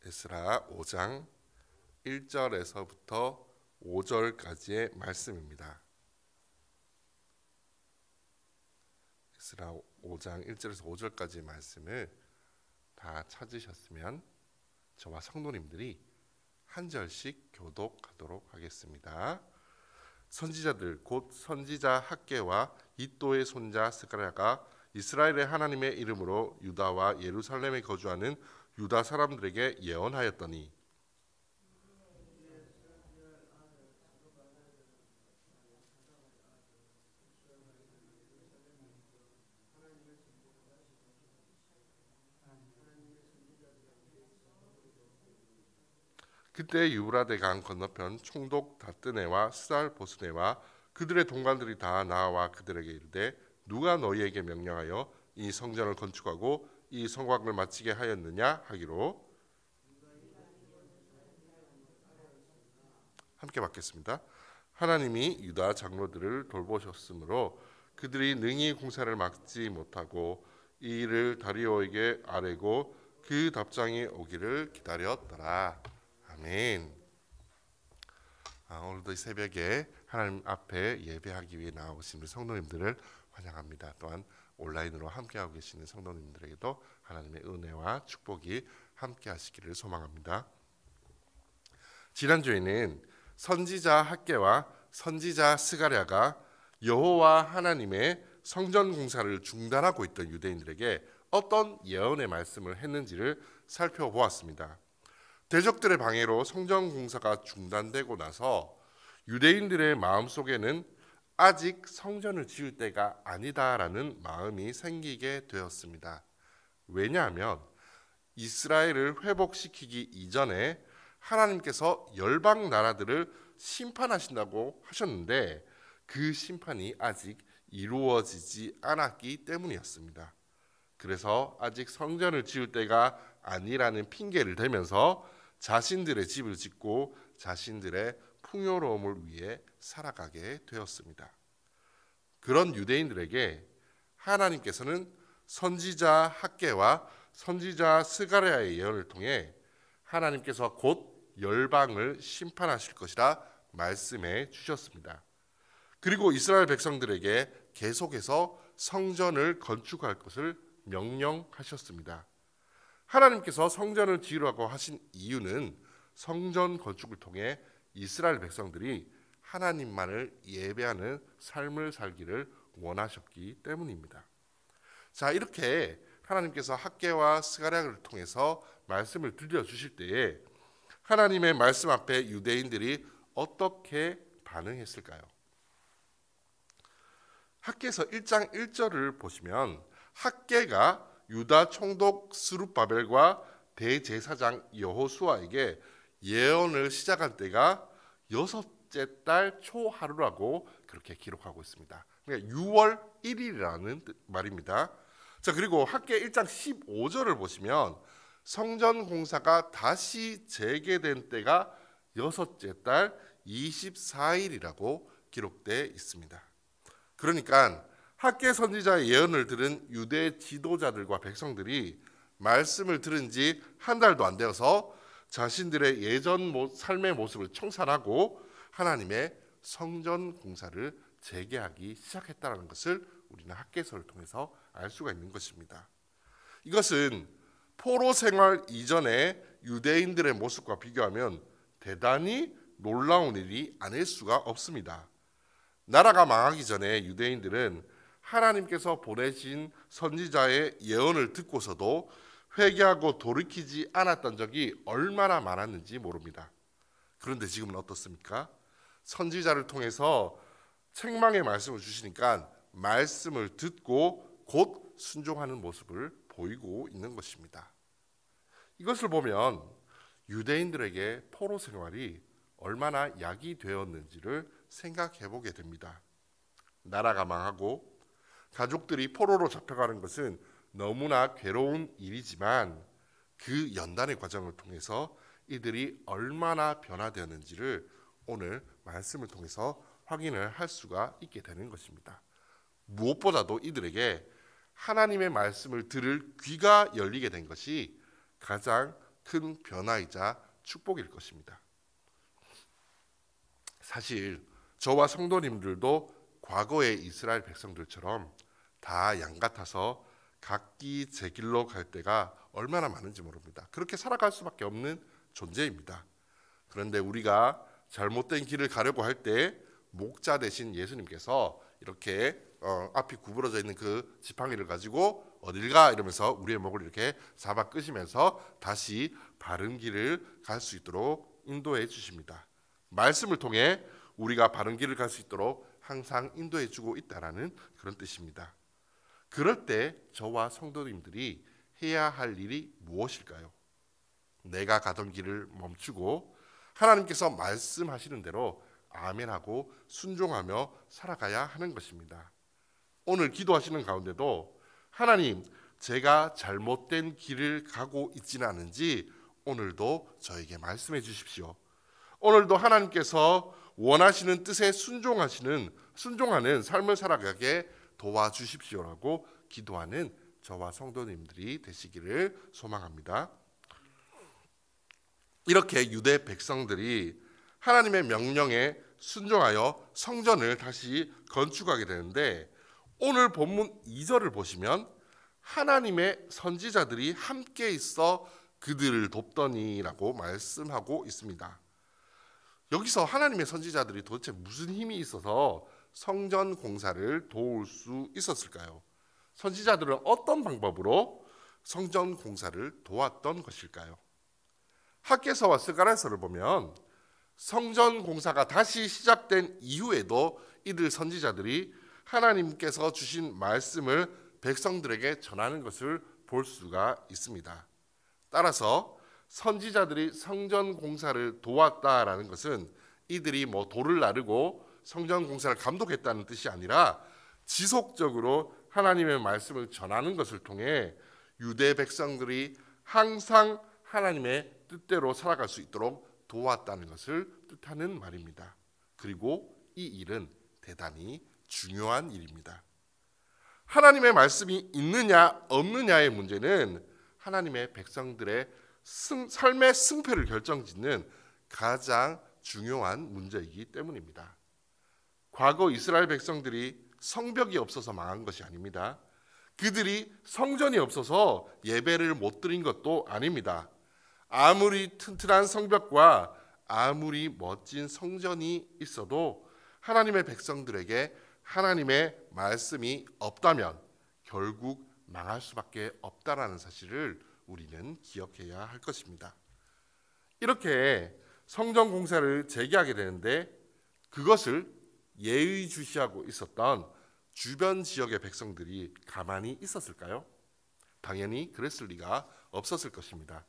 에스라 5장 1절에서부터 5절까지의 말씀입니다. 에스라 5장 1절에서 5절까지의 말씀을 다 찾으셨으면 저와 성도님들이 한 절씩 교독하도록 하겠습니다. 선지자들 곧 선지자 학개와 이또의 손자 스가랴가 이스라엘의 하나님의 이름으로 유다와 예루살렘에 거주하는 유다 사람들에게 예언하였더니 그때 유브라데 강 건너편 총독 다뜨네와 스살 보스네와 그들의 동관들이 다 나와 그들에게 이르되 누가 너희에게 명령하여 이 성전을 건축하고 이 성곽을 마치게 하였느냐 하기로. 함께 받겠습니다. 하나님이 유다 장로들을 돌보셨으므로 그들이 능히 공사를 막지 못하고 이 일을 다리오에게 아뢰고 그 답장이 오기를 기다렸더라. 아멘. 오늘도 이 새벽에 하나님 앞에 예배하기 위해 나오신 우리 성도님들을 환영합니다. 또한 온라인으로 함께하고 계시는 성도님들에게도 하나님의 은혜와 축복이 함께하시기를 소망합니다. 지난주에는 선지자 학개와 선지자 스가랴가 여호와 하나님의 성전 공사를 중단하고 있던 유대인들에게 어떤 예언의 말씀을 했는지를 살펴보았습니다. 대적들의 방해로 성전 공사가 중단되고 나서 유대인들의 마음속에는 아직 성전을 지을 때가 아니다라는 마음이 생기게 되었습니다. 왜냐하면 이스라엘을 회복시키기 이전에 하나님께서 열방 나라들을 심판하신다고 하셨는데 그 심판이 아직 이루어지지 않았기 때문이었습니다. 그래서 아직 성전을 지을 때가 아니라는 핑계를 대면서 자신들의 집을 짓고 자신들의 풍요로움을 위해 살아가게 되었습니다. 그런 유대인들에게 하나님께서는 선지자 학개와 선지자 스가랴의 예언을 통해 하나님께서 곧 열방을 심판하실 것이라 말씀해 주셨습니다. 그리고 이스라엘 백성들에게 계속해서 성전을 건축할 것을 명령하셨습니다. 하나님께서 성전을 지으라고 하신 이유는 성전 건축을 통해 이스라엘 백성들이 하나님만을 예배하는 삶을 살기를 원하셨기 때문입니다. 자, 이렇게 하나님께서 학개와 스가랴를 통해서 말씀을 들려주실 때에 하나님의 말씀 앞에 유대인들이 어떻게 반응했을까요? 학개서 1장 1절을 보시면 학개가 유다 총독 스룹바벨과 대제사장 여호수아에게 예언을 시작한 때가 여섯째 달 초하루라고 그렇게 기록하고 있습니다. 그러니까 6월 1일이라는 말입니다. 자, 그리고 학개 1장 15절을 보시면 성전 공사가 다시 재개된 때가 여섯째 달 24일이라고 기록되어 있습니다. 그러니까 학개 선지자의 예언을 들은 유대 지도자들과 백성들이 말씀을 들은 지 한 달도 안 되어서 자신들의 예전 삶의 모습을 청산하고 하나님의 성전 공사를 재개하기 시작했다는 것을 우리는 학개서를 통해서 알 수가 있는 것입니다. 이것은 포로 생활 이전의 유대인들의 모습과 비교하면 대단히 놀라운 일이 아닐 수가 없습니다. 나라가 망하기 전에 유대인들은 하나님께서 보내신 선지자의 예언을 듣고서도 회개하고 돌이키지 않았던 적이 얼마나 많았는지 모릅니다. 그런데 지금은 어떻습니까? 선지자를 통해서 책망의 말씀을 주시니까 말씀을 듣고 곧 순종하는 모습을 보이고 있는 것입니다. 이것을 보면 유대인들에게 포로 생활이 얼마나 약이 되었는지를 생각해 보게 됩니다. 나라가 망하고 가족들이 포로로 잡혀가는 것은 너무나 괴로운 일이지만 그 연단의 과정을 통해서 이들이 얼마나 변화되었는지를 오늘 말씀을 통해서 확인을 할 수가 있게 되는 것입니다. 무엇보다도 이들에게 하나님의 말씀을 들을 귀가 열리게 된 것이 가장 큰 변화이자 축복일 것입니다. 사실 저와 성도님들도 과거의 이스라엘 백성들처럼 다 양 같아서 각기 제 길로 갈 때가 얼마나 많은지 모릅니다. 그렇게 살아갈 수밖에 없는 존재입니다. 그런데 우리가 잘못된 길을 가려고 할 때 목자 대신 예수님께서 이렇게 앞이 구부러져 있는 그 지팡이를 가지고 어딜 가 이러면서 우리의 목을 이렇게 잡아 끄시면서 다시 바른 길을 갈 수 있도록 인도해 주십니다. 말씀을 통해 우리가 바른 길을 갈 수 있도록 항상 인도해 주고 있다라는 그런 뜻입니다. 그럴 때 저와 성도님들이 해야 할 일이 무엇일까요? 내가 가던 길을 멈추고 하나님께서 말씀하시는 대로 아멘하고 순종하며 살아가야 하는 것입니다. 오늘 기도하시는 가운데도 하나님, 제가 잘못된 길을 가고 있지는 않은지 오늘도 저에게 말씀해 주십시오. 오늘도 하나님께서 원하시는 뜻에 순종하는 삶을 살아가게 도와주십시오라고 기도하는 저와 성도님들이 되시기를 소망합니다. 이렇게 유대 백성들이 하나님의 명령에 순종하여 성전을 다시 건축하게 되는데, 오늘 본문 2절을 보시면 하나님의 선지자들이 함께 있어 그들을 돕더니라고 말씀하고 있습니다. 여기서 하나님의 선지자들이 도대체 무슨 힘이 있어서 성전 공사를 도울 수 있었을까요? 선지자들은 어떤 방법으로 성전 공사를 도왔던 것일까요? 학개서와 스가랴서를 보면 성전 공사가 다시 시작된 이후에도 이들 선지자들이 하나님께서 주신 말씀을 백성들에게 전하는 것을 볼 수가 있습니다. 따라서 선지자들이 성전 공사를 도왔다라는 것은 이들이 돌을 나르고 성전 공사를 감독했다는 뜻이 아니라 지속적으로 하나님의 말씀을 전하는 것을 통해 유대 백성들이 항상 하나님의 뜻대로 살아갈 수 있도록 도왔다는 것을 뜻하는 말입니다. 그리고 이 일은 대단히 중요한 일입니다. 하나님의 말씀이 있느냐 없느냐의 문제는 하나님의 백성들의 삶의 승패를 결정짓는 가장 중요한 문제이기 때문입니다. 과거 이스라엘 백성들이 성벽이 없어서 망한 것이 아닙니다. 그들이 성전이 없어서 예배를 못 드린 것도 아닙니다. 아무리 튼튼한 성벽과 아무리 멋진 성전이 있어도 하나님의 백성들에게 하나님의 말씀이 없다면 결국 망할 수밖에 없다라는 사실을 우리는 기억해야 할 것입니다. 이렇게 성전 공사를 재개하게 되는데 그것을 예의주시하고 있었던 주변 지역의 백성들이 가만히 있었을까요? 당연히 그랬을 리가 없었을 것입니다.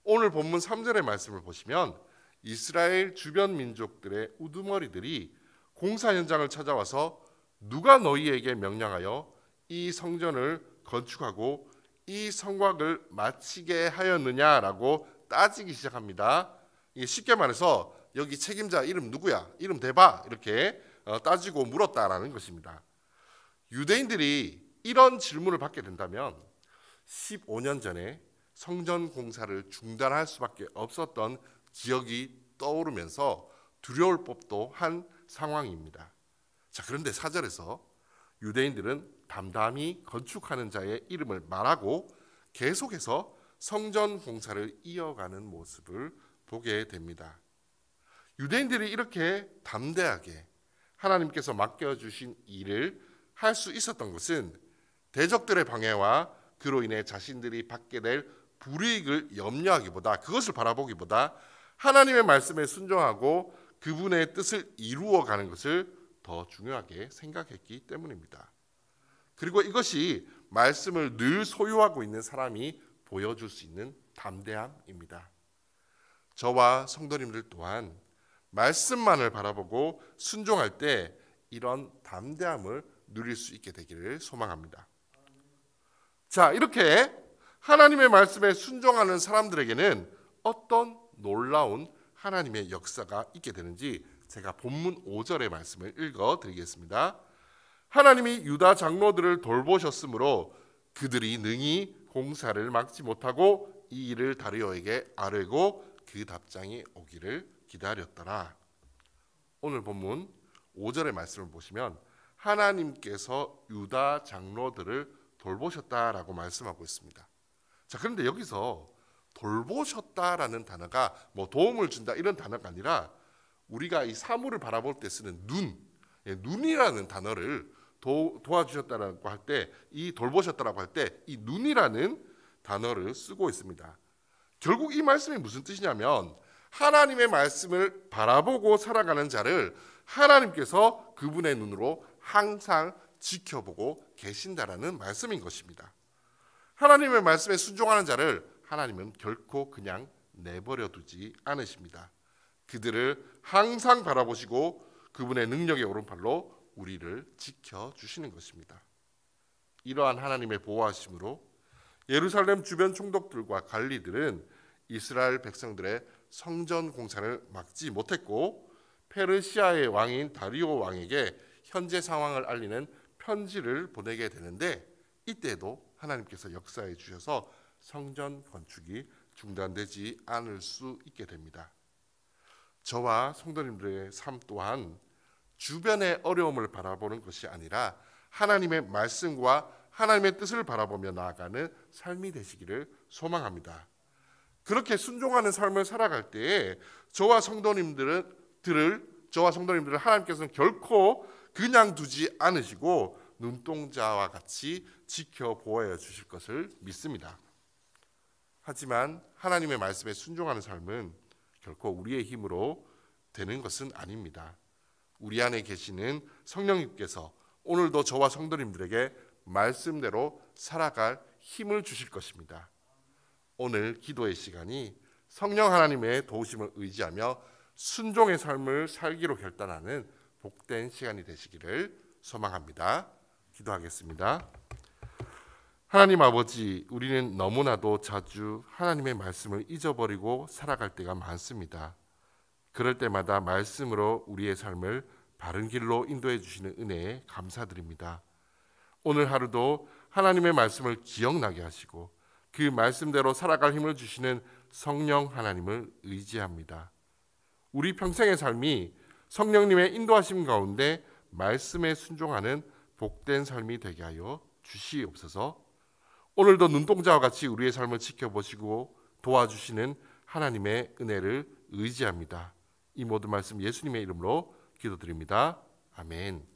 오늘 본문 3절의 말씀을 보시면 이스라엘 주변 민족들의 우두머리들이 공사 현장을 찾아와서 누가 너희에게 명령하여 이 성전을 건축하고 이 성곽을 마치게 하였느냐라고 따지기 시작합니다. 쉽게 말해서 여기 책임자 이름 누구야? 이름 대봐 이렇게 따지고 물었다라는 것입니다. 유대인들이 이런 질문을 받게 된다면 15년 전에 성전 공사를 중단할 수밖에 없었던 기억이 떠오르면서 두려울 법도 한 상황입니다. 자, 그런데 4절에서 유대인들은 담담히 건축하는 자의 이름을 말하고 계속해서 성전 공사를 이어가는 모습을 보게 됩니다. 유대인들이 이렇게 담대하게 하나님께서 맡겨주신 일을 할 수 있었던 것은 대적들의 방해와 그로 인해 자신들이 받게 될 불이익을 염려하기보다, 그것을 바라보기보다 하나님의 말씀에 순종하고 그분의 뜻을 이루어가는 것을 더 중요하게 생각했기 때문입니다. 그리고 이것이 말씀을 늘 소유하고 있는 사람이 보여줄 수 있는 담대함입니다. 저와 성도님들 또한 말씀만을 바라보고 순종할 때 이런 담대함을 누릴 수 있게 되기를 소망합니다. 자, 이렇게 하나님의 말씀에 순종하는 사람들에게는 어떤 놀라운 하나님의 역사가 있게 되는지 제가 본문 5절의 말씀을 읽어드리겠습니다. 하나님이 유다 장로들을 돌보셨으므로 그들이 능히 공사를 막지 못하고 이 일을 다리오에게 아뢰고 그 답장이 오기를 기다렸더라. 오늘 본문 5절의 말씀을 보시면 하나님께서 유다 장로들을 돌보셨다라고 말씀하고 있습니다. 자, 그런데 여기서 돌보셨다라는 단어가 뭐 도움을 준다 이런 단어가 아니라 우리가 이 사물을 바라볼 때 쓰는 눈이라는 단어를 도와주셨다라고 할 때, 이 돌보셨다라고 할 때 이 눈이라는 단어를 쓰고 있습니다. 결국 이 말씀이 무슨 뜻이냐면 하나님의 말씀을 바라보고 살아가는 자를 하나님께서 그분의 눈으로 항상 지켜보고 계신다라는 말씀인 것입니다. 하나님의 말씀에 순종하는 자를 하나님은 결코 그냥 내버려 두지 않으십니다. 그들을 항상 바라보시고 그분의 능력의 오른팔로 우리를 지켜주시는 것입니다. 이러한 하나님의 보호하심으로 예루살렘 주변 총독들과 관리들은 이스라엘 백성들의 성전 공사를 막지 못했고 페르시아의 왕인 다리오 왕에게 현재 상황을 알리는 편지를 보내게 되는데, 이때도 하나님께서 역사해 주셔서 성전 건축이 중단되지 않을 수 있게 됩니다. 저와 성도님들의 삶 또한 주변의 어려움을 바라보는 것이 아니라 하나님의 말씀과 하나님의 뜻을 바라보며 나아가는 삶이 되시기를 소망합니다. 그렇게 순종하는 삶을 살아갈 때에 저와 성도님들을 하나님께서는 결코 그냥 두지 않으시고 눈동자와 같이 지켜보아 주실 것을 믿습니다. 하지만 하나님의 말씀에 순종하는 삶은 결코 우리의 힘으로 되는 것은 아닙니다. 우리 안에 계시는 성령님께서 오늘도 저와 성도님들에게 말씀대로 살아갈 힘을 주실 것입니다. 오늘 기도의 시간이 성령 하나님의 도우심을 의지하며 순종의 삶을 살기로 결단하는 복된 시간이 되시기를 소망합니다. 기도하겠습니다. 하나님 아버지, 우리는 너무나도 자주 하나님의 말씀을 잊어버리고 살아갈 때가 많습니다. 그럴 때마다 말씀으로 우리의 삶을 바른 길로 인도해 주시는 은혜에 감사드립니다. 오늘 하루도 하나님의 말씀을 기억나게 하시고 그 말씀대로 살아갈 힘을 주시는 성령 하나님을 의지합니다. 우리 평생의 삶이 성령님의 인도하심 가운데 말씀에 순종하는 복된 삶이 되게 하여 주시옵소서. 오늘도 눈동자와 같이 우리의 삶을 지켜보시고 도와주시는 하나님의 은혜를 의지합니다. 이 모든 말씀 예수님의 이름으로 기도드립니다. 아멘.